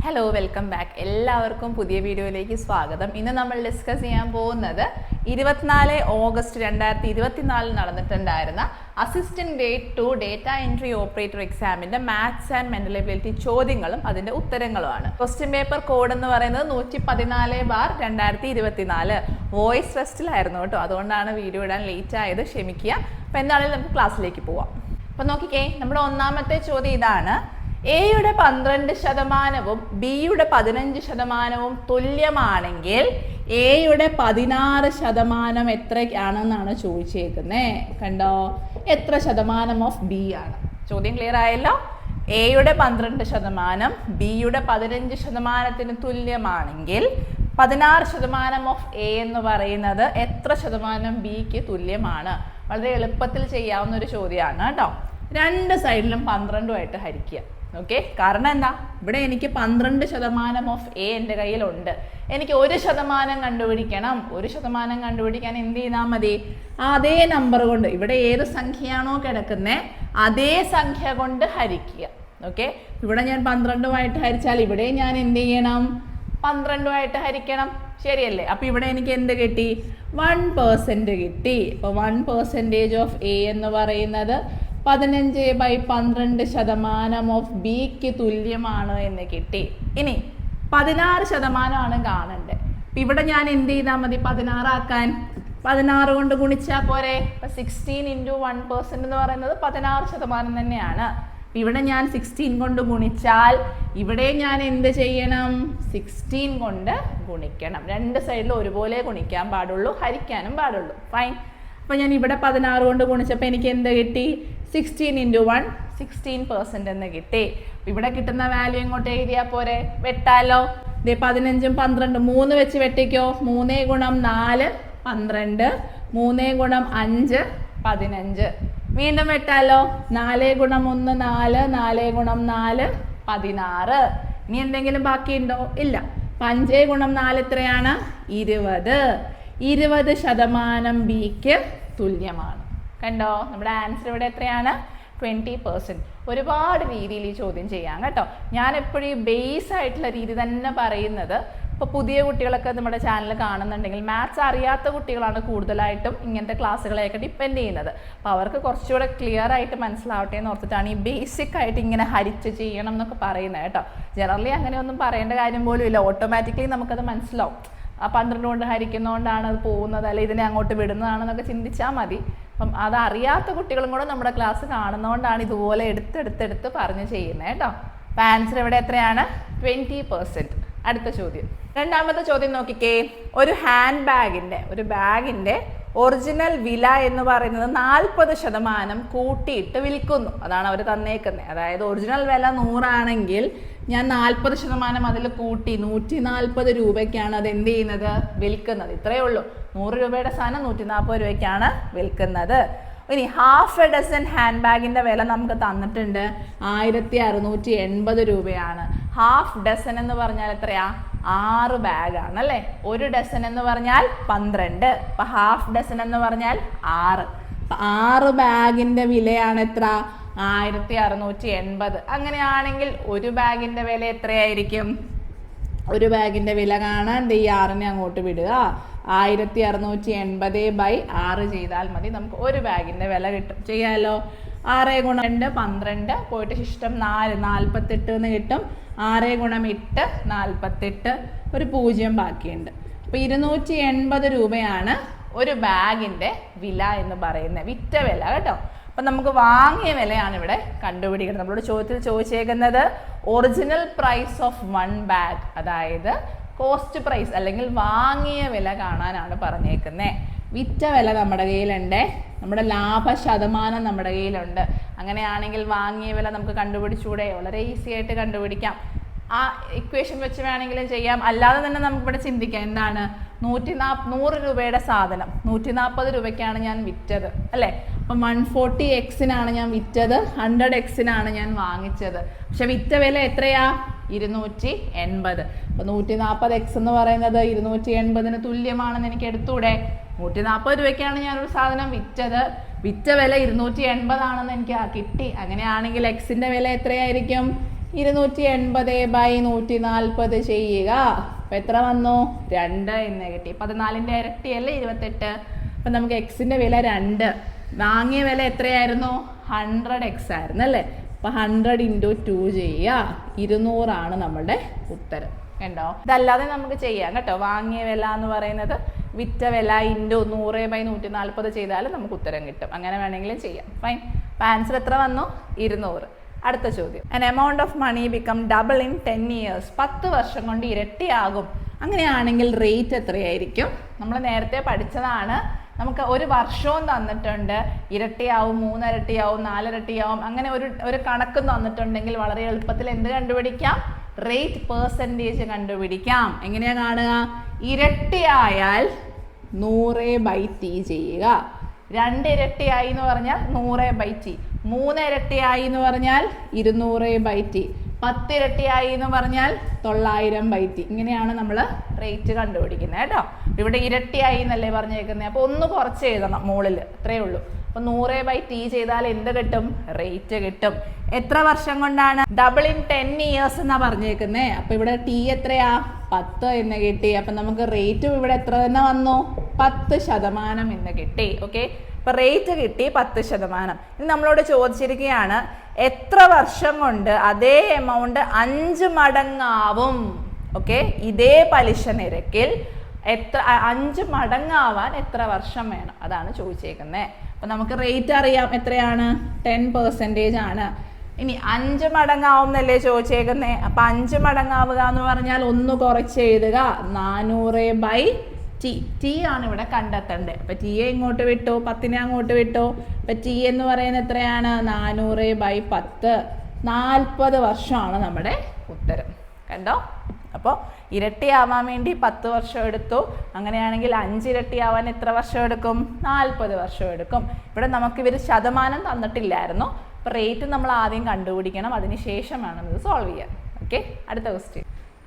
Hello welcome back. എല്ലാവർക്കും പുതിയ വീഡിയോയിലേക്ക് സ്വാഗതം. ഇന്ന് നമ്മൾ ഡിസ്കസ് ചെയ്യാൻ പോകുന്നത് 24 ഓഗസ്റ്റ് 2024 നടന്നിട്ടുണ്ടായിരുന്ന assistant grade 2 data entry operator എക്സാമിന്റെ മാത്സ് ആൻഡ് മെന്റൽ എബിലിറ്റി ചോദ്യങ്ങളും അതിന്റെ ഉത്തരങ്ങളുമാണ്. ക്വസ്റ്റ്യൻ പേപ്പർ കോഡ് എന്ന് പറയുന്നത് 114/2024. വോയിസ് ടെസ്റ്റിലായിരുന്നു കേട്ടോ, അതുകൊണ്ടാണ് വീഡിയോ ഇടാൻ ലേറ്റ് ആയത്, ക്ഷമിക്കുക. അപ്പോൾ എന്താണെങ്കിലും നമുക്ക് ക്ലാസ്സിലേക്ക് പോവാം. അപ്പോൾ നോക്കിക്കേ, നമ്മുടെ ഒന്നാമത്തെ ചോദ്യം ഇതാണ്: എയുടെ 12% ബിയുടെ 15% തുല്യമാണെങ്കിൽ എയുടെ 16% എത്രയാണെന്നാണ് ചോദിച്ചേക്കുന്നത്. കണ്ടോ, എത്ര ശതമാനം ഓഫ് ബി ആണ്? ചോദ്യം ക്ലിയർ ആയല്ലോ. എയുടെ 12% ബിയുടെ 15% തുല്യമാണെങ്കിൽ 16% ഓഫ് എ എന്ന് പറയുന്നത് എത്ര ശതമാനം ബിക്ക് തുല്യമാണ്? വളരെ എളുപ്പത്തിൽ ചെയ്യാവുന്ന ഒരു ചോദ്യമാണ് കേട്ടോ. രണ്ട് സൈഡിലും 12 ഹരിക്കുക. ഓക്കെ, കാരണം എന്താ, ഇവിടെ എനിക്ക് 12% ഓഫ് എ എൻ്റെ കയ്യിലുണ്ട്. എനിക്ക് 1% കണ്ടുപിടിക്കണം. 1% കണ്ടുപിടിക്കാൻ എന്ത് ചെയ്താൽ മതി? അതേ നമ്പർ കൊണ്ട്, ഇവിടെ ഏത് സംഖ്യയാണോ കിടക്കുന്നത് അതേ സംഖ്യ കൊണ്ട് ഹരിക്കുക. ഓക്കെ, ഇവിടെ ഞാൻ 12 ഹരിച്ചാൽ ഇവിടെ ഞാൻ എന്ത് ചെയ്യണം? 12 ഹരിക്കണം. ശരിയല്ലേ? അപ്പം ഇവിടെ എനിക്ക് എന്ത് കിട്ടി? 1% കിട്ടി. അപ്പോൾ 1% ഓഫ് എ എന്ന് പറയുന്നത് 15/12% ഓഫ് ബിക്ക് തുല്യമാണ് എന്ന് കിട്ടി. ഇനി 16% കാണണ്ടേ. ഇവിടെ ഞാൻ എന്ത് ചെയ്താൽ മതി? 16 ആക്കാൻ 16 കൊണ്ട് ഗുണിച്ചാൽ പോരെ. ഇപ്പം 16 × 1% എന്ന് പറയുന്നത് 16% തന്നെയാണ്. ഇവിടെ ഞാൻ 16 കൊണ്ട് ഗുണിച്ചാൽ ഇവിടെ ഞാൻ എന്ത് ചെയ്യണം? 16 കൊണ്ട് ഗുണിക്കണം. രണ്ട് സൈഡിലും ഒരുപോലെ ഗുണിക്കാൻ പാടുള്ളൂ, ഹരിക്കാനും പാടുള്ളൂ. ഫൈൻ. അപ്പോൾ ഞാൻ ഇവിടെ 16 കൊണ്ട് ഗുണിച്ചപ്പോൾ എനിക്ക് എന്ത് കിട്ടി? 16 × 1 16% എന്ന് കിട്ടി. ഇവിടെ കിട്ടുന്ന വാല്യൂ ഇങ്ങോട്ട് എഴുതിയാൽ പോരെ? വെട്ടാലോ. ഇതേ 15ഉം 12 3 വെച്ച് വെട്ടിക്കോ. 3 × 4 12, 3 × 5 15. വീണ്ടും വെട്ടാലോ. 4 × 1 4, 4 × 4 16. ഇനി എന്തെങ്കിലും ബാക്കിയുണ്ടോ? ഇല്ല. 5 × 4 എത്രയാണ്? 20. 20% ബിക്ക് തുല്യമാണ്. കണ്ടോ, നമ്മുടെ ആൻസർ ഇവിടെ എത്രയാണ്? 20%. ഒരുപാട് രീതിയിൽ ഈ ചോദ്യം ചെയ്യാം കേട്ടോ. ഞാൻ എപ്പോഴും ബേസ് ആയിട്ടുള്ള രീതി തന്നെ പറയുന്നത്. ഇപ്പോൾ പുതിയ കുട്ടികളൊക്കെ നമ്മുടെ ചാനൽ കാണുന്നുണ്ടെങ്കിൽ മാത്സ് അറിയാത്ത കുട്ടികളാണ് കൂടുതലായിട്ടും ഇങ്ങനത്തെ ക്ലാസ്സുകളെയൊക്കെ ഡിപ്പെൻഡ് ചെയ്യുന്നത്. അപ്പോൾ അവർക്ക് കുറച്ചുകൂടെ ക്ലിയർ ആയിട്ട് മനസ്സിലാവട്ടെ എന്ന് ഓർത്തിട്ടാണ് ഈ ബേസിക് ആയിട്ട് ഇങ്ങനെ ഹരിച്ച് ചെയ്യണം എന്നൊക്കെ പറയുന്നത് കേട്ടോ. ജനറലി അങ്ങനെയൊന്നും പറയേണ്ട കാര്യം പോലും ഇല്ല. ഓട്ടോമാറ്റിക്കലി നമുക്കത് മനസ്സിലാവും. ആ 12 കൊണ്ട് ഹരിക്കുന്നതുകൊണ്ടാണ് അത് പോകുന്നത്, അല്ലെ ഇതിനെ അങ്ങോട്ട് വിടുന്നതാണെന്നൊക്കെ ചിന്തിച്ചാൽ മതി. അപ്പം അതറിയാത്ത കുട്ടികളും കൂടെ നമ്മുടെ ക്ലാസ് കാണുന്നതുകൊണ്ടാണ് ഇതുപോലെ എടുത്തെടുത്ത് പറഞ്ഞ് ചെയ്യുന്നത് കേട്ടോ. അപ്പം ആൻസർ ഇവിടെ എത്രയാണ്? 20%. അടുത്ത ചോദ്യം, രണ്ടാമത്തെ ചോദ്യം നോക്കിക്കേ. ഒരു ബാഗിൻ്റെ ഒറിജിനൽ വില എന്ന് പറയുന്നത് 40% കൂട്ടിയിട്ട് വിൽക്കുന്നു. അതാണ് അവർ തന്നേക്കുന്നത്. അതായത് ഒറിജിനൽ വില 100 ആണെങ്കിൽ ഞാൻ 40% അതിൽ കൂട്ടി 140 രൂപയ്ക്കാണ് അത് എന്ത് ചെയ്യുന്നത്? വിൽക്കുന്നത്. ഇത്രയേ ഉള്ളൂ. 100 രൂപയുടെ സാധനം 140 രൂപയ്ക്കാണ് വിൽക്കുന്നത്. ഇനി ഹാഫ് എ ഡസൻ ഹാൻഡ് ബാഗിൻ്റെ വില നമുക്ക് തന്നിട്ടുണ്ട് 1680 രൂപയാണ്. ഹാഫ് ഡസൻ എന്ന് പറഞ്ഞാൽ എത്രയാ? 6 ബാഗാണ് അല്ലേ. ഒരു ഡസൻ എന്ന് പറഞ്ഞാൽ 12. അപ്പം ഹാഫ് ഡസൻ എന്ന് പറഞ്ഞാൽ 6. 6 ബാഗിൻ്റെ വിലയാണ് എത്ര? 1680. അങ്ങനെയാണെങ്കിൽ ഒരു ബാഗിൻ്റെ വില എത്രയായിരിക്കും? ഒരു ബാഗിൻ്റെ വില കാണാൻ ഈ 6നെ അങ്ങോട്ട് വിടുക. 1680/6 ചെയ്താൽ മതി. നമുക്ക് ഒരു ബാഗിൻ്റെ വില കിട്ടും. ചെയ്യാമല്ലോ. 6 × 2 12, പോയിട്ട് ശിഷ്ടം 4 48 എന്ന് കിട്ടും. 6 × 8 48, ഒരു 0 ബാക്കിയുണ്ട്. അപ്പോൾ 280 രൂപയാണ് ഒരു ബാഗിൻ്റെ വില എന്ന് പറയുന്നത്, വിറ്റ വില കേട്ടോ. അപ്പം നമുക്ക് വാങ്ങിയ വിലയാണ് ഇവിടെ കണ്ടുപിടിക്കുന്നത്. നമ്മളോട് ചോദ്യത്തിൽ ചോദിച്ചേക്കുന്നത് ഒറിജിനൽ പ്രൈസ് ഓഫ് 1 ബാഗ്, അതായത് കോസ്റ്റ് പ്രൈസ് അല്ലെങ്കിൽ വാങ്ങിയ വില കാണാനാണ് പറഞ്ഞേക്കുന്നത്. വിറ്റ വില നമ്മുടെ കയ്യിലുണ്ട്, നമ്മുടെ ലാഭ ശതമാനം നമ്മുടെ കയ്യിലുണ്ട്. അങ്ങനെയാണെങ്കിൽ വാങ്ങിയ വില നമുക്ക് കണ്ടുപിടിച്ചൂടെ? വളരെ ഈസി ആയിട്ട് കണ്ടുപിടിക്കാം. ആ ഇക്വേഷൻ വെച്ച് വേണമെങ്കിലും ചെയ്യാം. അല്ലാതെ തന്നെ നമുക്കിവിടെ ചിന്തിക്കാം. എന്താണ്? 100 രൂപയുടെ സാധനം 140 രൂപയ്ക്കാണ് ഞാൻ വിറ്റത് അല്ലേ. അപ്പം 140x ഞാൻ വിറ്റത്, 100x ഞാൻ വാങ്ങിച്ചത്. പക്ഷെ വിറ്റ വില എത്രയാ? 280. അപ്പോൾ 140x എന്ന് പറയുന്നത് 280 തുല്യമാണെന്ന് എനിക്ക് എടുത്തൂടെ? 140 രൂപയ്ക്കാണ് ഞാനൊരു സാധനം വിറ്റത്, വിറ്റ വില 280 ആണെന്ന് എനിക്ക് കിട്ടി. അങ്ങനെയാണെങ്കിൽ എക്സിൻ്റെ വില എത്രയായിരിക്കും? 280/140 ചെയ്യുക. അപ്പം എത്ര വന്നു? 2 എന്ന് കിട്ടി. 14ന്റെ ഇരട്ടിയല്ലേ 28. അപ്പം നമുക്ക് എക്സിൻ്റെ വില 2. വാങ്ങിയ വില എത്രയായിരുന്നു? 100x ആയിരുന്നു അല്ലേ? അപ്പം 100 × 2 ചെയ്യുക. 200 നമ്മളുടെ ഉത്തരം. കണ്ടോ? ഇതല്ലാതെ നമുക്ക് ചെയ്യാം കേട്ടോ. വാങ്ങിയ വില എന്ന് പറയുന്നത് വിറ്റ വില ഇൻറ്റു 100/140 ചെയ്താലും നമുക്ക് ഉത്തരം കിട്ടും. അങ്ങനെ വേണമെങ്കിലും ചെയ്യാം. ഫൈൻ. അപ്പം ആൻസർ എത്ര വന്നു? 200. അടുത്ത ചോദ്യം. An amount of money become double in 10 years. 10 വർഷം കൊണ്ട് ഇരട്ടിയാകും. അങ്ങനെയാണെങ്കിൽ റേറ്റ് എത്രയായിരിക്കും? നമ്മൾ നേരത്തെ പഠിച്ചതാണ്. നമുക്ക് ഒരു വർഷവും തന്നിട്ടുണ്ട്. ഇരട്ടിയാവും, 3 ഇരട്ടിയാവും, 4 ഇരട്ടിയാവും, അങ്ങനെ ഒരു കണക്കും തന്നിട്ടുണ്ടെങ്കിൽ വളരെ എളുപ്പത്തിൽ എന്ത് കണ്ടുപിടിക്കാം? റേറ്റ് പെർസെൻറ്റേജ് കണ്ടുപിടിക്കാം. എങ്ങനെയാ കാണുക? ഇരട്ടിയായാൽ 100/t ചെയ്യുക. 2 ഇരട്ടിയായി എന്ന് പറഞ്ഞാൽ 100/t. 3 ഇരട്ടിയായി എന്ന് പറഞ്ഞാൽ 200/t. 10 ഇരട്ടിയായി എന്ന് പറഞ്ഞാൽ 900/t. ഇങ്ങനെയാണ് നമ്മൾ റേറ്റ് കണ്ടുപിടിക്കുന്നത് കേട്ടോ. ഇവിടെ ഇരട്ടിയായി എന്നല്ലേ പറഞ്ഞേക്കുന്നത്. അപ്പോൾ ഒന്ന് കുറച്ച് എഴുതണം മുകളിൽ, അത്രയേ ഉള്ളൂ. അപ്പോൾ 100/t ചെയ്താൽ എന്ത് കിട്ടും? റേറ്റ് കിട്ടും. എത്ര വർഷം കൊണ്ടാണ്? ഡബിൾ ഇൻ 10 ഇയേഴ്സ് എന്നാണ് പറഞ്ഞേക്കുന്നത്. അപ്പോൾ ഇവിടെ ടി എത്രയാ? 10 എന്ന് കിട്ടി. അപ്പം നമുക്ക് റേറ്റും ഇവിടെ എത്ര തന്നെ വന്നു? 10% എന്ന് കിട്ടി. ഓക്കെ, അപ്പോൾ റേറ്റ് കിട്ടി 10%. ഇനി നമ്മളോട് ചോദിച്ചിരിക്കുകയാണ് എത്ര വർഷം കൊണ്ട് അതേ എമൗണ്ട് 5 മടങ്ങാവും. ഓക്കെ, ഇതേ പലിശ നിരക്കിൽ 5 മടങ്ങാവാൻ എത്ര വർഷം വേണം? അതാണ് ചോദിച്ചേക്കുന്നത്. അപ്പം നമുക്ക് റേറ്റ് അറിയാം. എത്രയാണ്? 10% ആണ്. ഇനി 5 മടങ്ങാവും എന്നല്ലേ ചോദിച്ചേക്കുന്നത്. അപ്പം 5 മടങ്ങാവുക എന്ന് പറഞ്ഞാൽ ഒന്ന് കുറച്ച് എഴുതുക. 400/t. ടി ആണ് ഇവിടെ കണ്ടെത്തേണ്ടത്. അപ്പം ടിയെ ഇങ്ങോട്ട് വിട്ടു, 10നെ അങ്ങോട്ട് വിട്ടു. അപ്പം ടി എന്ന് പറയുന്നത് എത്രയാണ്? 400/10. 40 വർഷമാണ് നമ്മുടെ ഉത്തരം. കണ്ടോ? അപ്പോൾ ഇരട്ടിയാവാൻ വേണ്ടി 10 വർഷം എടുത്തു. അങ്ങനെയാണെങ്കിൽ 5 ഇരട്ടിയാവാൻ എത്ര വർഷം എടുക്കും? 40 വർഷം എടുക്കും. ഇവിടെ നമുക്ക് ഇവർ ശതമാനം തന്നിട്ടില്ലായിരുന്നു. അപ്പോൾ റേറ്റ് നമ്മൾ ആദ്യം കണ്ടുപിടിക്കണം. അതിനുശേഷം വേണം ഇത് സോൾവ് ചെയ്യാൻ. ഓക്കെ, അടുത്ത ക്വസ്റ്റ്യൻ.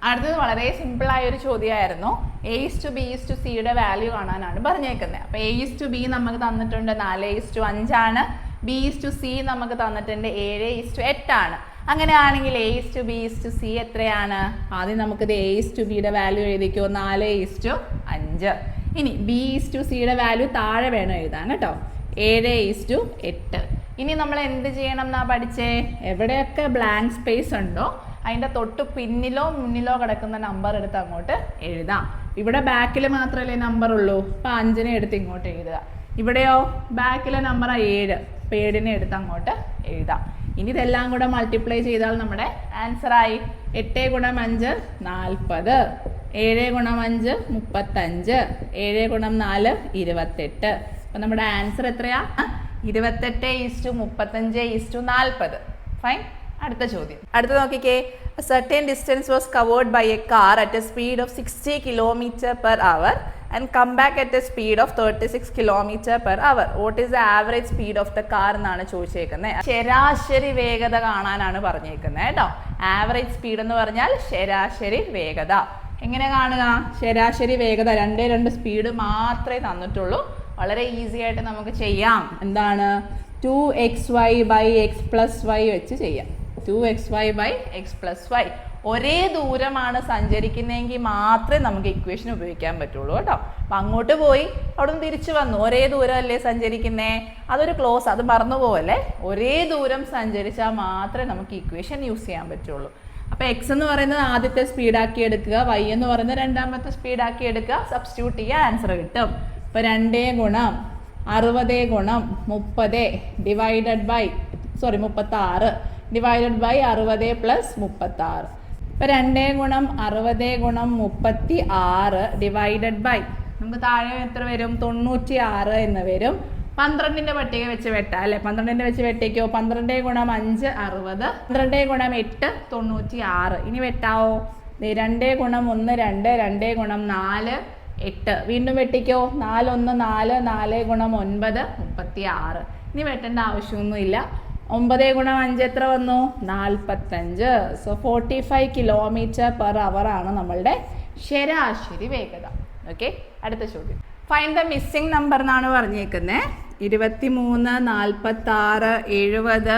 അടുത്തത് വളരെ സിമ്പിളായ ഒരു ചോദ്യമായിരുന്നു. A/B/C വാല്യൂ കാണാനാണ് പറഞ്ഞേക്കുന്നത്. അപ്പോൾ A/B നമുക്ക് തന്നിട്ടുണ്ട് 4:5 ആണ്. B/C നമുക്ക് തന്നിട്ടുണ്ട് 7:8 ആണ്. അങ്ങനെയാണെങ്കിൽ A/B/C എത്രയാണ്? ആദ്യം നമുക്കിത് A/Bയുടെ വാല്യൂ എഴുതിക്കോ. 4:5. ഇനി B/Cയുടെ വാല്യൂ താഴെ വേണം എഴുതാൻ കേട്ടോ. 7:8. ഇനി നമ്മൾ എന്ത് ചെയ്യണം എന്നാ പഠിച്ചേ? എവിടെയൊക്കെ ബ്ലാങ്ക് സ്പേസ് ഉണ്ടോ അതിൻ്റെ തൊട്ട് പിന്നിലോ മുന്നിലോ കിടക്കുന്ന നമ്പർ എടുത്ത് അങ്ങോട്ട് എഴുതാം. ഇവിടെ ബാക്കിൽ മാത്രമല്ലേ നമ്പർ ഉള്ളൂ. അപ്പം 5നെ എടുത്ത് ഇങ്ങോട്ട് എഴുതുക. ഇവിടെയോ ബാക്കിലെ നമ്പർ 7. അപ്പം 7നെ എടുത്ത് അങ്ങോട്ട് എഴുതാം. ഇനി ഇതെല്ലാം കൂടെ മൾട്ടിപ്ലൈ ചെയ്താൽ നമ്മുടെ ആൻസറായി. 8 × 5 40. 7 × 5 35. 7 × 4 28. അപ്പം നമ്മുടെ ആൻസർ എത്രയാ? 28:35:40. ഫൈൻ. അടുത്ത ചോദ്യം. അടുത്ത നോക്കിക്കേ. A certain distance was covered by a car at a speed of 60 km/h and come back at a speed of 36 km/h. What is the average speed of the car എന്നാണ് ചോദിച്ചേക്കുന്നത്. ശരാശരി വേഗത കാണാനാണ് പറഞ്ഞേക്കുന്നത് കേട്ടോ. ആവറേജ് സ്പീഡ് എന്ന് പറഞ്ഞാൽ ശരാശരി വേഗത. എങ്ങനെ കാണുക? ശരാശരി വേഗത 2 സ്പീഡ് മാത്രമേ തന്നിട്ടുള്ളൂ. വളരെ ഈസി ആയിട്ട് നമുക്ക് ചെയ്യാം. എന്താണ്? 2xy/x+y വെച്ച് ചെയ്യാം. 2xy/x+y. ഒരേ ദൂരമാണ് സഞ്ചരിക്കുന്നതെങ്കിൽ മാത്രമേ നമുക്ക് ഇക്വേഷൻ ഉപയോഗിക്കാൻ പറ്റുള്ളൂ കേട്ടോ. അപ്പം അങ്ങോട്ട് പോയി അവിടെ നിന്ന് തിരിച്ചു വന്നു. ഒരേ ദൂരമല്ലേ സഞ്ചരിക്കുന്നേ? അതൊരു ക്ലോസ്, അത് മറന്നു പോവല്ലേ. ഒരേ ദൂരം സഞ്ചരിച്ചാൽ മാത്രമേ നമുക്ക് ഇക്വേഷൻ യൂസ് ചെയ്യാൻ പറ്റുള്ളൂ. അപ്പോൾ എക്സ് എന്ന് പറയുന്നത് ആദ്യത്തെ സ്പീഡാക്കി എടുക്കുക, വൈ എന്ന് പറയുന്നത് രണ്ടാമത്തെ സ്പീഡാക്കി എടുക്കുക, സബ്സ്റ്റിറ്റ്യൂട്ട് ചെയ്യുക, ആൻസർ കിട്ടും. അപ്പോൾ 2 × 60 × 30 ഡിവൈഡഡ് ബൈ 36 ഡിവൈഡഡ് ബൈ 60 + 36. ഇപ്പോൾ 2 × 60 × 36 ഡിവൈഡഡ് ബൈ നമുക്ക് താഴെ എത്ര വരും? 96 എന്ന് വരും. 12ന്റെ പട്ടിക വെച്ച് വെട്ടാം അല്ലേ? 12ന്റെ വെച്ച് വെട്ടിക്കോ. 12 × 5 60, 12 × 8 96. ഇനി വെട്ടാവോ? 2 × 1 2, 2 × 4 8. വീണ്ടും വെട്ടിക്കോ. 4 × 1 4, 4 × 9 36. ഇനി വെട്ടേണ്ട ആവശ്യമൊന്നുമില്ല. 9 × 5 എത്ര വന്നു? 45. സോ 45 km/h ആണ് നമ്മളുടെ ശരാശരി വേഗത. ഓക്കെ, അടുത്ത ചോദ്യം. ഫൈൻഡ് ദ മിസ്സിംഗ് നമ്പർ എന്നാണ് പറഞ്ഞേക്കുന്നത്. 23, 46, 70,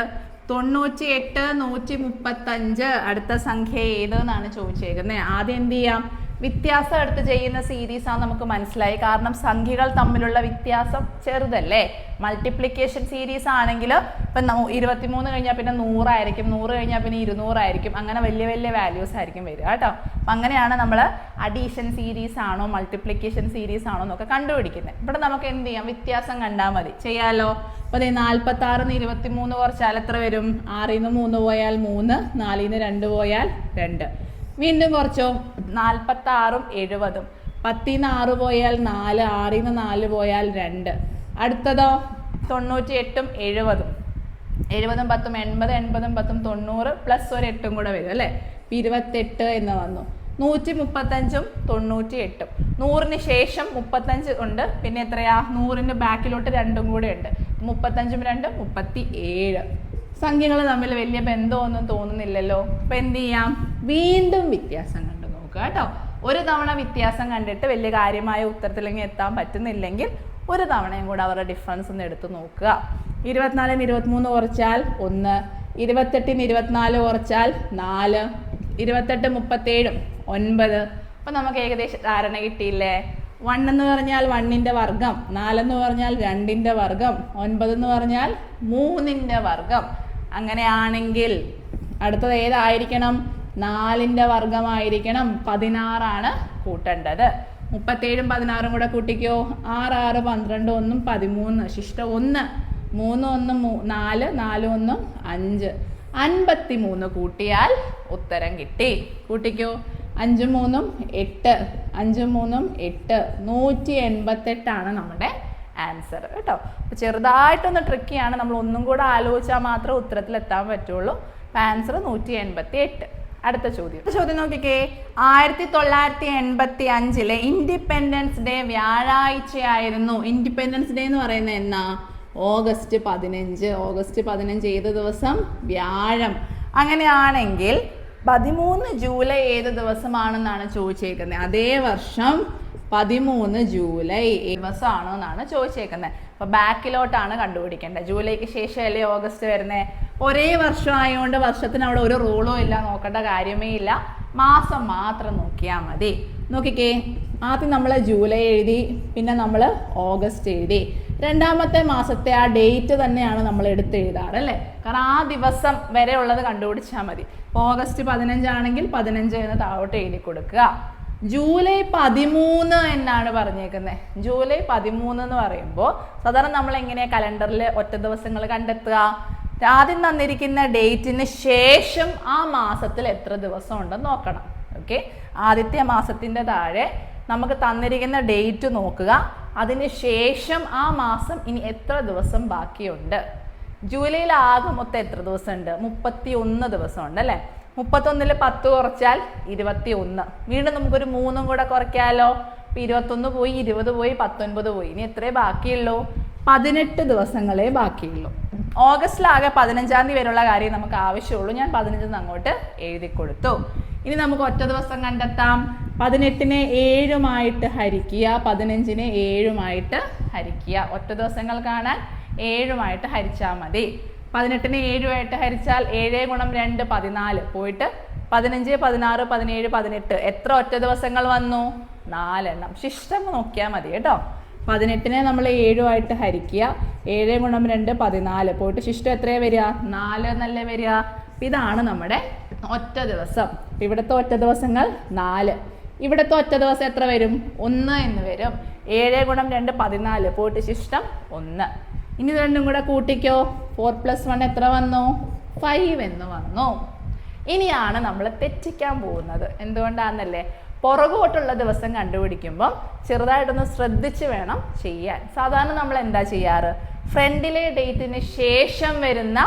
98 135 അടുത്ത സംഖ്യ ഏതെന്നാണ് ചോദിച്ചേക്കുന്നത്. ആദ്യം എന്ത് ചെയ്യാം, വ്യത്യാസം എടുത്ത് ചെയ്യുന്ന സീരീസ് ആണ് നമുക്ക് മനസ്സിലായി. കാരണം സംഖ്യകൾ തമ്മിലുള്ള വ്യത്യാസം ചെറുതല്ലേ. മൾട്ടിപ്ലിക്കേഷൻ സീരീസ് ആണെങ്കിൽ ഇപ്പം 23 കഴിഞ്ഞാൽ പിന്നെ 100 ആയിരിക്കും, 100 കഴിഞ്ഞാൽ പിന്നെ 200 ആയിരിക്കും, അങ്ങനെ വലിയ വലിയ വാല്യൂസ് ആയിരിക്കും വരിക കേട്ടോ. അപ്പം അങ്ങനെയാണ് നമ്മൾ അഡീഷൻ സീരീസ് ആണോ മൾട്ടിപ്ലിക്കേഷൻ സീരീസ് ആണോ എന്നൊക്കെ കണ്ടുപിടിക്കുന്നത്. ഇവിടെ നമുക്ക് എന്ത് ചെയ്യാം, വ്യത്യാസം കണ്ടാൽ മതി, ചെയ്യാലോ. അപ്പോൾ 46 23 കുറച്ചാൽ എത്ര വരും? 6 3 പോയാൽ 3, 4 2 പോയാൽ 2. വീണ്ടും കുറച്ചോ, 46 70, 10 6 പോയാൽ 4, 6 4 പോയാൽ 2. അടുത്തതോ 98 70, 70 10 80, 80 10 90 പ്ലസ് ഒരു 8 കൂടെ വരും അല്ലേ. 28 എന്ന് വന്നു. 135 98, 100ന് ശേഷം 35 ഉണ്ട്, പിന്നെ എത്രയാ, 100ന്റെ ബാക്കിലോട്ട് 2 കൂടെ ഉണ്ട്. 35 2 37. സംഖ്യകൾ തമ്മിൽ വലിയ ബന്ധമൊന്നും തോന്നുന്നില്ലല്ലോ. അപ്പം എന്ത് ചെയ്യാം, വീണ്ടും വ്യത്യാസം കണ്ടു നോക്കുക കേട്ടോ. ഒരു തവണ വ്യത്യാസം കണ്ടിട്ട് വലിയ കാര്യമായ ഉത്തരത്തിലേക്ക് എത്താൻ പറ്റുന്നില്ലെങ്കിൽ ഒരു തവണയും കൂടെ അവരുടെ ഡിഫറൻസ് ഒന്ന് എടുത്ത് നോക്കുക. 24 23 കുറച്ചാൽ 1, 28 24 കുറച്ചാൽ 4, 28 37 9. അപ്പം നമുക്ക് ഏകദേശം ധാരണ കിട്ടിയില്ലേ. 1 എന്ന് പറഞ്ഞാൽ 1ന്റെ വർഗം, 4 എന്ന് പറഞ്ഞാൽ 2ന്റെ വർഗം, 9 എന്ന് പറഞ്ഞാൽ 3ന്റെ വർഗം. അങ്ങനെയാണെങ്കിൽ അടുത്തത് ഏതായിരിക്കണം, 4ന്റെ വർഗമായിരിക്കണം. 16 കൂട്ടേണ്ടത്. 37 16 കൂടെ കൂട്ടിക്കോ. 6 6 12 1 13, ശിഷ്ടം 1, 3 1 4, 4 1 5, 53 കൂട്ടിയാൽ ഉത്തരം കിട്ടി. കൂട്ടിക്കോ. 5 3 8, 5 3 8, 188 നമ്മുടെ ആൻസർ കേട്ടോ. അപ്പോൾ ചെറുതായിട്ടൊന്ന് ട്രിക്കിയാണ്, നമ്മൾ ഒന്നും കൂടെ ആലോചിച്ചാൽ മാത്രമേ ഉത്തരത്തിലെത്താൻ പറ്റുള്ളൂ. അപ്പം ആൻസർ 188. അടുത്ത ചോദ്യം നോക്കിക്കേ. 1985 ഇൻഡിപെൻഡൻസ് ഡേ വ്യാഴാഴ്ചയായിരുന്നു. ഇൻഡിപെൻഡൻസ് ഡേ എന്ന് പറയുന്നത് എന്നാ? ഓഗസ്റ്റ് 15. ഓഗസ്റ്റ് 15 ഏത് ദിവസം? വ്യാഴം. അങ്ങനെയാണെങ്കിൽ 13 ജൂലൈ ഏത് ദിവസമാണെന്നാണ് ചോദിച്ചേക്കുന്നത്. അതേ വർഷം 13 ജൂലൈ ദിവസമാണോ എന്നാണ് ചോദിച്ചേക്കുന്നത്. അപ്പോൾ ബാക്കിലോട്ടാണ് കണ്ടുപിടിക്കേണ്ടത്. ജൂലൈക്ക് ശേഷമല്ലേ ഓഗസ്റ്റ് വരുന്നത്. ഒരേ വർഷമായതുകൊണ്ട് വർഷത്തിന് അവിടെ ഒരു റൂളോ ഇല്ല, നോക്കേണ്ട കാര്യമേ ഇല്ല, മാസം മാത്രം നോക്കിയാൽ മതി. നോക്കിക്കേ, ആദ്യം നമ്മൾ ജൂലൈ എഴുതി, പിന്നെ നമ്മൾ ഓഗസ്റ്റ് എഴുതി. രണ്ടാമത്തെ മാസത്തെ ആ ഡേറ്റ് തന്നെയാണ് നമ്മൾ എടുത്ത് എഴുതാറ് അല്ലേ. കാരണം ആ ദിവസം വരെ ഉള്ളത് കണ്ടുപിടിച്ചാൽ മതി. ഓഗസ്റ്റ് 15 ആണെങ്കിൽ 15 എന്ന് താഴോട്ട് എഴുതി കൊടുക്കുക. ജൂലൈ 13 എന്നാണ് പറഞ്ഞേക്കുന്നത്. ജൂലൈ 13 എന്ന് പറയുമ്പോൾ സാധാരണ നമ്മൾ എങ്ങനെയാ കലണ്ടറിൽ ഒറ്റ ദിവസങ്ങൾ കണ്ടെത്തുക? ആദ്യം തന്നിരിക്കുന്ന ഡേറ്റിന് ശേഷം ആ മാസത്തിൽ എത്ര ദിവസം ഉണ്ടെന്ന് നോക്കണം. ഓക്കെ, ആദ്യത്തെ മാസത്തിൻ്റെ താഴെ നമുക്ക് തന്നിരിക്കുന്ന ഡേറ്റ് നോക്കുക, അതിന് ശേഷം ആ മാസം ഇനി എത്ര ദിവസം ബാക്കിയുണ്ട്. ജൂലൈയിൽ ആകെ മൊത്തം എത്ര ദിവസം ഉണ്ട്? 31 ദിവസം ഉണ്ട് അല്ലേ. 31ൽ 10 കുറച്ചാൽ 21. വീണ്ടും നമുക്കൊരു 3 കൂടെ കുറയ്ക്കാമല്ലോ. 21 പോയി, 20 പോയി, 19 പോയി. ഇനി എത്രയേ ബാക്കിയുള്ളൂ? 18 ദിവസങ്ങളെ ബാക്കിയുള്ളൂ. ഓഗസ്റ്റിലാകെ 15-ാം തീയതി വരെയുള്ള കാര്യം നമുക്ക് ആവശ്യമുള്ളൂ. ഞാൻ 15 അങ്ങോട്ട് എഴുതി കൊടുത്തു. ഇനി നമുക്ക് ഒറ്റ ദിവസം കണ്ടെത്താം. 18നെ 7 ഹരിക്കുക, 15നെ 7 ഹരിക്കുക. ഒറ്റ ദിവസങ്ങൾ കാണാൻ 7 ഹരിച്ചാൽ മതി. 18നെ 7 ഹരിച്ചാൽ 7 ഗുണം 2 14 പോയിട്ട് 15 16 17 18 എത്ര ഒറ്റ ദിവസങ്ങൾ വന്നു? 4 എണ്ണം. ശിഷ്ടം നോക്കിയാൽ മതി കേട്ടോ. 18നെ നമ്മൾ 7 ഹരിക്കുക, 7 ഗുണം 2 14 പോയിട്ട് ശിഷ്ടം എത്രയാണ് വരിക? 4 എന്നല്ലേ വരിക. ഇതാണ് നമ്മുടെ ഒറ്റ ദിവസം. ഇവിടുത്തെ ഒറ്റ ദിവസങ്ങൾ 4. ഇവിടുത്തെ ഒറ്റ ദിവസം എത്ര വരും? 1 എന്ന് വരും. 7 ഗുണം 2 14 പോയിട്ട് ശിഷ്ടം 1. ഇനി രണ്ടും കൂടെ കൂട്ടിക്കോ. 4 + 1 എത്ര വന്നു? 5 എന്ന് വന്നു. ഇനിയാണ് നമ്മൾ തെറ്റിക്കാൻ പോകുന്നത്. എന്തുകൊണ്ടാണെന്നല്ലേ, പുറകോട്ടുള്ള ദിവസം കണ്ടുപിടിക്കുമ്പോൾ ചെറുതായിട്ടൊന്ന് ശ്രദ്ധിച്ച് വേണം ചെയ്യാൻ. സാധാരണ നമ്മൾ എന്താ ചെയ്യാറ്? ഫ്രണ്ടിലെ ഡേറ്റിന് ശേഷം വരുന്ന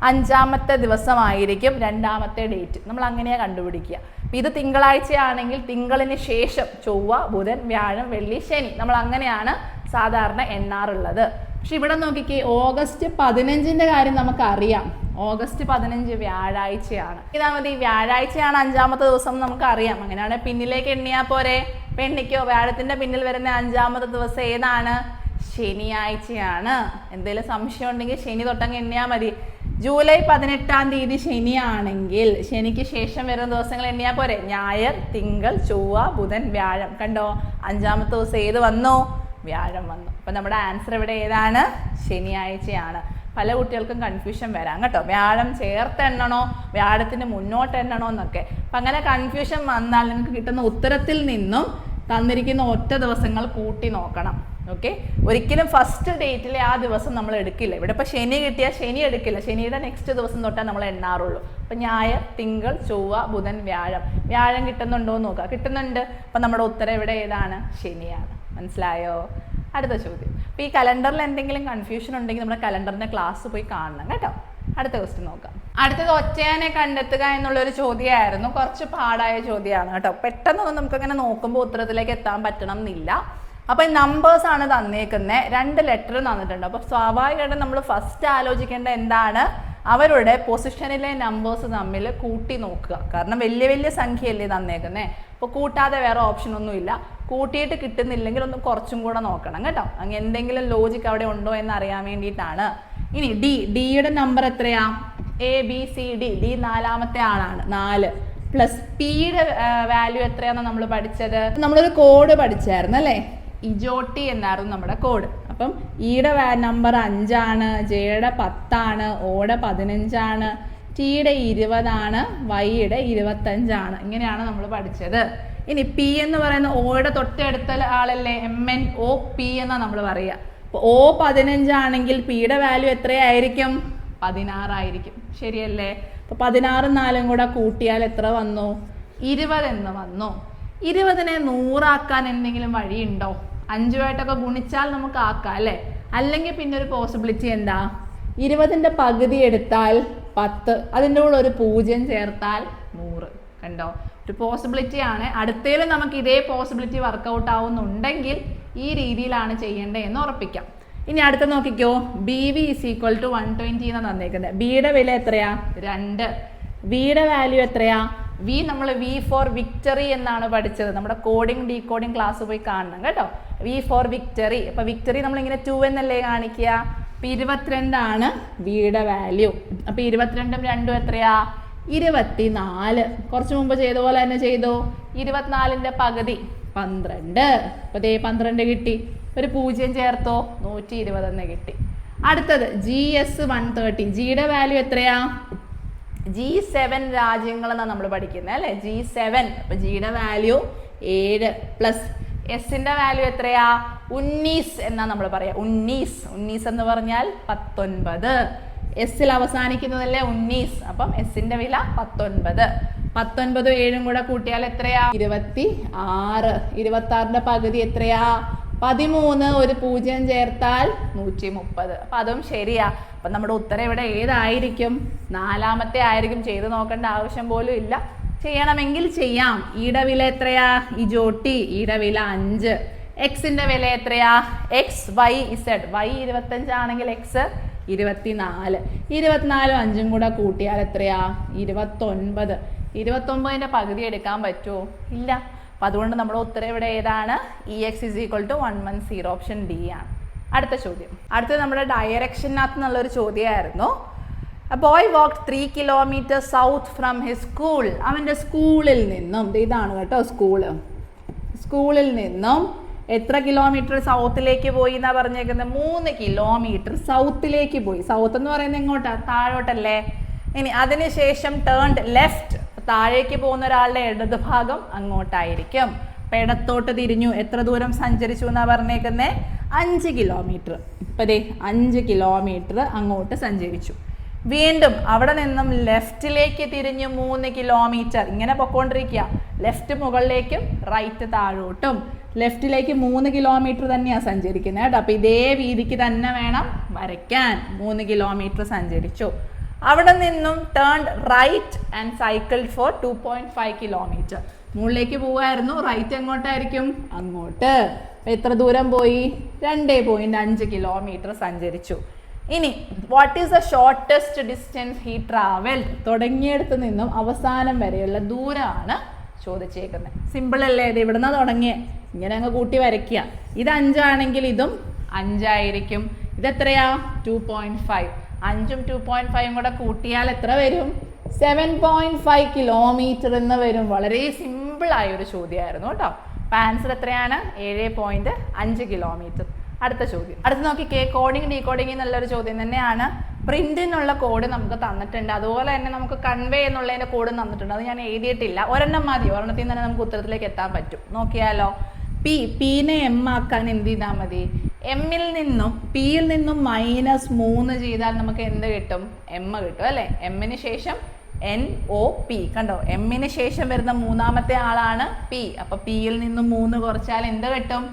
5-ാമത്തെ ദിവസമായിരിക്കും 2-ാമത്തെ ഡേറ്റ്. നമ്മൾ അങ്ങനെയാണ് കണ്ടുപിടിക്കുക. ഇത് തിങ്കളാഴ്ചയാണെങ്കിൽ തിങ്കളിന് ശേഷം ചൊവ്വ, ബുധൻ, വ്യാഴം, വെള്ളി, ശനി. നമ്മൾ അങ്ങനെയാണ് സാധാരണ എണ്ണാറുള്ളത്. പക്ഷെ ഇവിടെ നോക്കിക്കേ, ഓഗസ്റ്റ് 15ന്റെ കാര്യം നമുക്കറിയാം. ഓഗസ്റ്റ് 15 വ്യാഴാഴ്ചയാണ്. ഇതാ മതി, വ്യാഴാഴ്ചയാണ് 5-ാമത്തെ ദിവസം നമുക്കറിയാം. അങ്ങനെയാണെങ്കിൽ പിന്നിലേക്ക് എണ്ണിയാൽ പോരെ? എണ്ണിക്കോ. വ്യാഴത്തിന്റെ പിന്നിൽ വരുന്ന 5-ാമത്തെ ദിവസം ഏതാണ്? ശനിയാഴ്ചയാണ്. എന്തെങ്കിലും സംശയം ഉണ്ടെങ്കിൽ ശനി തൊട്ടങ്ങ് എണ്ണിയാൽ മതി. ജൂലൈ 18-ാം തീയതി ശനിയാണെങ്കിൽ ശനിക്ക് ശേഷം വരുന്ന ദിവസങ്ങൾ എണ്ണിയാ പോരെ? ഞായർ, തിങ്കൾ, ചൊവ്വ, ബുധൻ, വ്യാഴം. കണ്ടോ, 5-ാമത്തെ ദിവസം ഏത് വന്നു? വ്യാഴം വന്നു. അപ്പൊ നമ്മുടെ ആൻസർ ഇവിടെ ഏതാണ്? ശനിയാഴ്ചയാണ്. പല കുട്ടികൾക്കും കൺഫ്യൂഷൻ വരാം കേട്ടോ, വ്യാഴം ചേർത്ത് എണ്ണണോ വ്യാഴത്തിന് മുന്നോട്ട് എണ്ണണോ എന്നൊക്കെ. അപ്പം അങ്ങനെ കൺഫ്യൂഷൻ വന്നാൽ നിങ്ങൾക്ക് കിട്ടുന്ന ഉത്തരത്തിൽ നിന്നും തന്നിരിക്കുന്ന ഒറ്റ ദിവസങ്ങൾ കൂട്ടി നോക്കണം. ഓക്കെ, ഒരിക്കലും ഫസ്റ്റ് ഡേറ്റിലെ ആ ദിവസം നമ്മൾ എടുക്കില്ല. ഇവിടെ ഇപ്പോൾ ശനി കിട്ടിയാൽ ശനി എടുക്കില്ല, ശനിയുടെ നെക്സ്റ്റ് ദിവസം തൊട്ടാൽ നമ്മൾ എണ്ണാറുള്ളൂ. അപ്പം ഞായർ, തിങ്കൾ, ചൊവ്വ, ബുധൻ, വ്യാഴം. വ്യാഴം കിട്ടുന്നുണ്ടോ എന്ന് നോക്കുക. കിട്ടുന്നുണ്ട്. അപ്പം നമ്മുടെ ഉത്തരം ഇവിടെ ഏതാണ്? ശനിയാണ്. മനസ്സിലായോ? അടുത്ത ചോദ്യം. അപ്പോൾ ഈ കലണ്ടറിൽ എന്തെങ്കിലും കൺഫ്യൂഷൻ ഉണ്ടെങ്കിൽ നമ്മുടെ കലണ്ടറിൻ്റെ ക്ലാസ് പോയി കാണണം കേട്ടോ. അടുത്ത ക്വസ്റ്റ്യൻ നോക്കാം. അടുത്തത് ഒറ്റയാനെ കണ്ടെത്തുക എന്നുള്ളൊരു ചോദ്യമായിരുന്നു. കുറച്ച് പാടായ ചോദ്യമാണ് കേട്ടോ. പെട്ടെന്നൊന്നും നമുക്കങ്ങനെ നോക്കുമ്പോൾ ഉത്തരത്തിലേക്ക് എത്താൻ പറ്റണം എന്നില്ല. അപ്പോൾ ഈ നമ്പേഴ്സ് ആണ് തന്നേക്കുന്നത്. 2 ലെറ്റർ തന്നിട്ടുണ്ട്. അപ്പോൾ സ്വാഭാവികമായിട്ടും നമ്മൾ ഫസ്റ്റ് ആലോചിക്കേണ്ട എന്താണ്? അവരുടെ പൊസിഷനിലെ നമ്പേഴ്സ് തമ്മിൽ കൂട്ടി നോക്കുക. കാരണം വലിയ വലിയ സംഖ്യയല്ലേ തന്നേക്കുന്നത്. അപ്പോൾ കൂട്ടാതെ വേറെ ഓപ്ഷൻ ഒന്നുമില്ല. കൂട്ടിയിട്ട് കിട്ടുന്നില്ലെങ്കിൽ ഒന്ന് കുറച്ചും കൂടെ നോക്കണം കേട്ടോ. അങ്ങനെ എന്തെങ്കിലും ലോജിക്ക് അവിടെ ഉണ്ടോ എന്ന് അറിയാൻ വേണ്ടിയിട്ടാണ്. ഇനി ഡിയുടെ നമ്പർ എത്രയാ? ABCD. ഡി 4-ാമത്തെ ആളാണ്, 4 പ്ലസ് പിയുടെ വാല്യൂ എത്രയാണെന്ന് നമ്മൾ പഠിച്ചത്? നമ്മളൊരു കോഡ് പഠിച്ചായിരുന്നു അല്ലേ? ഇജോട്ടി എന്നായിരുന്നു നമ്മുടെ കോഡ്. അപ്പം ഇയുടെ നമ്പർ 5 ആണ്, ജെയുടെ 10 ആണ്, ഓയുടെ 15 ആണ്, ടിയുടെ 20 ആണ്, വൈയുടെ 25 ആണ്. ഇങ്ങനെയാണ് നമ്മൾ പഠിച്ചത്. ഇനി പി എന്ന് പറയുന്ന ഓയുടെ തൊട്ടടുത്ത ആളല്ലേ? MNOP എന്നാണ് നമ്മൾ പറയുക. അപ്പോൾ O 15 ആണെങ്കിൽ പിയുടെ വാല്യൂ എത്രയായിരിക്കും? 16 ആയിരിക്കും. ശരിയല്ലേ? അപ്പോൾ 16 4 കൂടെ കൂട്ടിയാൽ എത്ര വന്നു? 20 എന്ന് വന്നു. 20നെ 100 ആക്കാൻ എന്തെങ്കിലും വഴിയുണ്ടോ? 5ആയിട്ടൊക്കെ ഗുണിച്ചാൽ നമുക്ക് ആക്കാം അല്ലേ? അല്ലെങ്കിൽ പിന്നെ ഒരു പോസിബിലിറ്റി എന്താ? 20ന്റെ പകുതി എടുത്താൽ 10, അതിൻ്റെ കൂടെ ഒരു 0 ചേർത്താൽ 100. കണ്ടോ, ഒരു പോസിബിലിറ്റി ആണ്. അടുത്തേലും നമുക്ക് ഇതേ പോസിബിലിറ്റി വർക്കൗട്ട് ആവുന്നുണ്ടെങ്കിൽ ഈ രീതിയിലാണ് ചെയ്യേണ്ടതെന്ന് ഉറപ്പിക്കാം. ഇനി അടുത്ത നോക്കിക്കോ. BV = 120 എന്നാണ് തന്നേക്കുന്നത്. ബിയുടെ വില എത്രയാ? 2. വിയുടെ വാല്യൂ എത്രയാ? വി നമ്മൾ V ഫോർ വിക്ടറി എന്നാണ് പഠിച്ചത്. നമ്മുടെ കോഡിങ് ഡീകോഡിങ് ക്ലാസ് പോയി കാണണം കേട്ടോ. V four victory. അപ്പോൾ വിക്ടറി നമ്മളിങ്ങനെ 2 എന്നല്ലേ കാണിക്കുക. അപ്പോൾ 22 ആണ് വിയുടെ വാല്യൂ. അപ്പോൾ 22ഉം 2ഉം എത്രയാ? 24. കുറച്ച് മുമ്പ് ചെയ്ത പോലെ തന്നെ ചെയ്തോ. 24ന്റെ പകുതി 12. അപ്പോൾ ദേ 12 കിട്ടി. ഒരു 0 ചേർത്തോ, 120 എന്ന് കിട്ടി. അടുത്തത് GS 130. ജിയുടെ വാല്യൂ എത്രയാ? G7 രാജ്യങ്ങൾ എന്നാണ് നമ്മൾ പഠിക്കുന്നത് അല്ലേ? G7. അപ്പോൾ ജിയുടെ വാല്യൂ 7 പ്ലസ് എസിന്റെ വാല്യൂ എത്രയാ? 19 എന്നാ നമ്മൾ പറയാ. 19 എന്ന് പറഞ്ഞാൽ 19. എസിൽ അവസാനിക്കുന്നതല്ലേ 19. അപ്പം എസിന്റെ വില 19. 19 7 കൂടെ കൂട്ടിയാൽ എത്രയാ? 26. 26ന്റെ പകുതി എത്രയാ? 13. ഒരു 0 ചേർത്താൽ 130. അപ്പം അതും ശരിയാ. അപ്പം നമ്മുടെ ഉത്തരം ഇവിടെ ഏതായിരിക്കും? 4-ാമത്തെ ആയിരിക്കും. ചെയ്ത് നോക്കേണ്ട ആവശ്യം പോലും ഇല്ല. ചെയ്യണമെങ്കിൽ ചെയ്യാം. ഈയുടെ വില എത്രയാ? ഇജോട്ടി. ഈയുടെ വില 5. എക്സിന്റെ വില എത്രയാ? XYZ. Y 25 ആണെങ്കിൽ X 24. 24ഉം 5ഉം കൂടെ കൂട്ടിയാൽ എത്രയാ? 29. 29ന്റെ പകുതി എടുക്കാൻ പറ്റുമോ? ഇല്ല. അപ്പം അതുകൊണ്ട് നമ്മുടെ ഉത്തരം ഇവിടെ ഏതാണ്? EX = 110. ഓപ്ഷൻ ഡി ആണ്. അടുത്ത ചോദ്യം. അടുത്തത് നമ്മുടെ ഡയറക്ഷനകത്ത് നിന്നുള്ളൊരു ചോദ്യമായിരുന്നു. A boy walked 3 kilometers south from his school. അവൻ്റെ സ്കൂളിൽ നിന്നും, ഇതാണ് കേട്ടോ സ്കൂളിൽ നിന്നും എത്ര കിലോമീറ്റർ സൗത്തിലേക്ക് പോയി എന്നാ പറഞ്ഞേക്കുന്നത്? 3 കിലോമീറ്റർ സൗത്തിലേക്ക് പോയി. സൗത്ത് എന്ന് പറയുന്നത് എങ്ങോട്ടാ? താഴോട്ടല്ലേ? ഇനി അതിനുശേഷം ടേൺഡ് ലെഫ്റ്റ്. താഴേക്ക് പോകുന്ന ഒരാളുടെ ഇടത് ഭാഗം അങ്ങോട്ടായിരിക്കും. അപ്പം ഇടത്തോട്ട് തിരിഞ്ഞു. എത്ര ദൂരം സഞ്ചരിച്ചു എന്നാ പറഞ്ഞേക്കുന്നത്? 5 കിലോമീറ്റർ. ഇപ്പം ദേ 5 കിലോമീറ്റർ അങ്ങോട്ട് സഞ്ചരിച്ചു. വീണ്ടും അവിടെ നിന്നും ലെഫ്റ്റിലേക്ക് തിരിഞ്ഞു 3 കിലോമീറ്റർ. ഇങ്ങനെ പൊക്കോണ്ടിരിക്കുക. ലെഫ്റ്റ് മുകളിലേക്കും റൈറ്റ് താഴോട്ടും. ലെഫ്റ്റിലേക്ക് 3 കിലോമീറ്റർ തന്നെയാണ് സഞ്ചരിക്കുന്നത് കേട്ടോ. അപ്പം ഇതേ വീതിക്ക് തന്നെ വേണം വരയ്ക്കാൻ. 3 കിലോമീറ്റർ സഞ്ചരിച്ചു. അവിടെ നിന്നും turned right and cycled for 2.5 kilometre. മുകളിലേക്ക് പോവായിരുന്നു. റൈറ്റ് എങ്ങോട്ടായിരിക്കും? അങ്ങോട്ട്. എത്ര ദൂരം പോയി? 2.5 കിലോമീറ്റർ സഞ്ചരിച്ചു. ഇനി what is the shortest distance he travelled? തുടങ്ങിയിടത്ത് നിന്നും അവസാനം വരെയുള്ള ദൂരമാണ് ചോദിച്ചേക്കുന്നത്. സിമ്പിൾ അല്ലേ? ഇത് ഇവിടുന്ന് തുടങ്ങിയേ. ഇങ്ങനെ അങ്ങ് കൂട്ടി വരയ്ക്കുക. ഇത് 5 ആണെങ്കിൽ ഇതും 5 ആയിരിക്കും. ഇതെത്രയാ? 2.5. 5ഉം 2.5ഉം കൂടെ കൂട്ടിയാൽ എത്ര വരും? 7.5 കിലോമീറ്റർ എന്ന് വരും. വളരെ സിമ്പിൾ ആയ ഒരു ചോദ്യമായിരുന്നു കേട്ടോ. അപ്പൊ ആൻസർ എത്രയാണ്? 7.5 കിലോമീറ്റർ. അടുത്ത ചോദ്യം. അടുത്ത് നോക്കിക്കേ, കോഡിങ് ഡീകോഡിങ് എന്നുള്ളൊരു ചോദ്യം തന്നെയാണ്. പ്രിന്റിനുള്ള കോഡ് നമുക്ക് തന്നിട്ടുണ്ട്, അതുപോലെ തന്നെ നമുക്ക് കൺവേ എന്നുള്ളതിന്റെ കോഡ് തന്നിട്ടുണ്ട്. അത് ഞാൻ എഴുതിയിട്ടില്ല, ഒരെണ്ണം മതി, ഒരെണ്ണത്തിൽ തന്നെ നമുക്ക് ഉത്തരത്തിലേക്ക് എത്താൻ പറ്റും. നോക്കിയാലോ, പീനെ എം ആക്കാൻ എന്ത് ചെയ്താൽ മതി? പിയിൽ നിന്നും -3 ചെയ്താൽ നമുക്ക് എന്ത് കിട്ടും? എം കിട്ടും അല്ലേ? എമ്മിന് ശേഷം NOP കണ്ടോ, എമ്മിന് ശേഷം വരുന്ന മൂന്നാമത്തെ ആളാണ് പി. അപ്പൊ പിയിൽ നിന്നും 3 കുറച്ചാൽ എന്ത് കിട്ടും?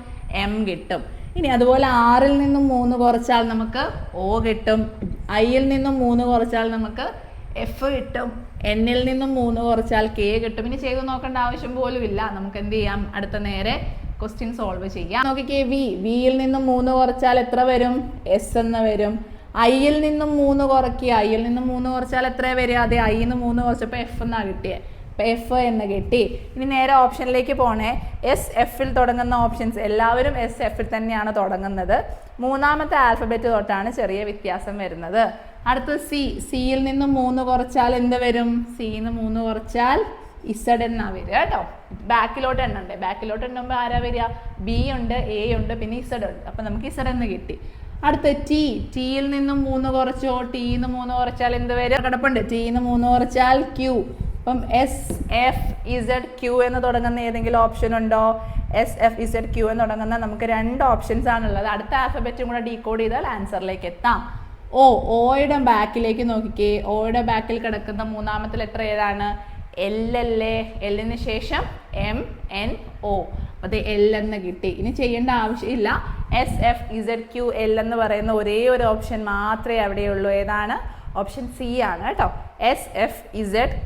എം കിട്ടും. ഇനി അതുപോലെ 6ൽ നിന്നും 3 കുറച്ചാൽ നമുക്ക് O കിട്ടും. Iൽ നിന്നും 3 കുറച്ചാൽ നമുക്ക് F കിട്ടും. Nൽ നിന്നും 3 കുറച്ചാൽ K കിട്ടും. ഇനി ചെയ്ത് നോക്കേണ്ട ആവശ്യം പോലും ഇല്ല. നമുക്ക് എന്ത് ചെയ്യാം? അടുത്ത നേരെ ക്വസ്റ്റ്യൻ സോൾവ് ചെയ്യാം. നോക്കിക്കേ, വിയിൽ നിന്നും 3 കുറച്ചാൽ എത്ര വരും? S എന്ന് വരും. Iൽ നിന്നും 3 കുറയ്ക്കുക. Iൽ നിന്നും 3 കുറച്ചാൽ എത്ര വരിക? അതെ, Iൽ നിന്ന് 3 കുറച്ചപ്പോൾ F എന്നാ കിട്ടിയത്. F എന്ന് കിട്ടി. ഇനി നേരെ ഓപ്ഷനിലേക്ക് പോണേ. SFൽ തുടങ്ങുന്ന ഓപ്ഷൻസ് എല്ലാവരും SFൽ തന്നെയാണ് തുടങ്ങുന്നത്. മൂന്നാമത്തെ ആൽഫബറ്റ് തൊട്ടാണ് ചെറിയ വ്യത്യാസം വരുന്നത്. അടുത്ത് സിയിൽ നിന്ന് 3 കുറച്ചാൽ എന്ത് വരും? സിയിൽ നിന്ന് 3 കുറച്ചാൽ Z എന്നാ വരിക കേട്ടോ. ബാക്കിലോട്ട് എണ്ണണ്ടേ, ബാക്കിലോട്ട് എണ്ണുമ്പോൾ ആരാ വരിക? B ഉണ്ട്, A ഉണ്ട്, പിന്നെ Z ഉണ്ട്. അപ്പൊ നമുക്ക് Z എന്ന് കിട്ടി. അടുത്ത് ടിയിൽ നിന്നും 3 കുറച്ചോ? ടിയിൽ നിന്ന് 3 കുറച്ചാൽ എന്ത് വരും? കിടപ്പുണ്ട്. ടിയിൽ നിന്ന് 3 കുറച്ചാൽ Q. അപ്പം SFZQ എന്ന് തുടങ്ങുന്ന ഏതെങ്കിലും ഓപ്ഷൻ ഉണ്ടോ? SFZQ എന്ന് തുടങ്ങുന്ന നമുക്ക് 2 ഓപ്ഷൻസ് ആണുള്ളത്. അടുത്ത ആൽഫബറ്റും കൂടെ ഡീകോഡ് ചെയ്താൽ ആൻസറിലേക്ക് എത്താം. ഓയുടെ ബാക്കിലേക്ക് നോക്കിക്കേ. ഓയുടെ ബാക്കിൽ കിടക്കുന്ന മൂന്നാമത്തെ ലെറ്റർ ഏതാണ്? L അല്ലേ? എല്ലിന് ശേഷം MNO. അത് L എന്ന് കിട്ടി. ഇനി ചെയ്യേണ്ട ആവശ്യമില്ല. SFZQL എന്ന് പറയുന്ന ഒരേ ഒരു ഓപ്ഷൻ മാത്രമേ അവിടെയുള്ളൂ. ഏതാണ്? ഓപ്ഷൻ സി ആണ് കേട്ടോ. SFZQLOV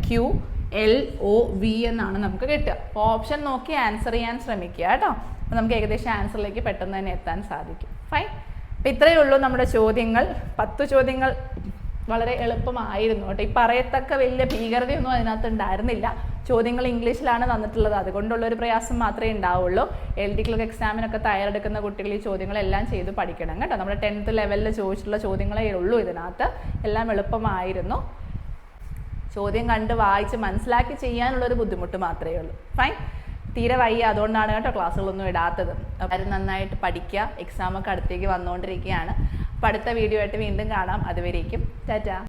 എന്നാണ് നമുക്ക് കിട്ടുക. അപ്പോൾ ഓപ്ഷൻ നോക്കി ആൻസർ ചെയ്യാൻ ശ്രമിക്കുക കേട്ടോ. അപ്പോൾ നമുക്ക് ഏകദേശം ആൻസറിലേക്ക് പെട്ടെന്ന് തന്നെ എത്താൻ സാധിക്കും. ഫൈൻ. അപ്പം ഇത്രയേ ഉള്ളൂ നമ്മുടെ ചോദ്യങ്ങൾ. 10 ചോദ്യങ്ങൾ വളരെ എളുപ്പമായിരുന്നു കേട്ടോ. ഈ പറയത്തക്ക വലിയ ഭീകരതയൊന്നും അതിനകത്ത് ഉണ്ടായിരുന്നില്ല. ചോദ്യങ്ങൾ ഇംഗ്ലീഷിലാണ് തന്നിട്ടുള്ളത്, അതുകൊണ്ടുള്ളൊരു പ്രയാസം മാത്രമേ ഉണ്ടാവുള്ളൂ. LD ക്ലർക്ക് എക്സാമിനൊക്കെ തയ്യാറെടുക്കുന്ന കുട്ടികൾ ഈ ചോദ്യങ്ങളെല്ലാം ചെയ്ത് പഠിക്കണം കേട്ടോ. നമ്മുടെ 10th ലെവലിൽ ചോദിച്ചിട്ടുള്ള ചോദ്യങ്ങളേ ഉള്ളൂ ഇതിനകത്ത്. എല്ലാം എളുപ്പമായിരുന്നു. ചോദ്യം കണ്ട് വായിച്ച് മനസ്സിലാക്കി ചെയ്യാനുള്ളൊരു ബുദ്ധിമുട്ട് മാത്രമേ ഉള്ളൂ. ഫൈൻ. തീരെ വയ്യ, അതുകൊണ്ടാണ് കേട്ടോ ക്ലാസ്സുകളൊന്നും ഇടാത്തത്. അപ്പം നന്നായിട്ട് പഠിക്കുക. എക്സാമൊക്കെ അടുത്തേക്ക് വന്നുകൊണ്ടിരിക്കുകയാണ്. അപ്പോൾ അടുത്ത വീഡിയോ ആയിട്ട് വീണ്ടും കാണാം. അതുവരേക്കും ടാറ്റാ.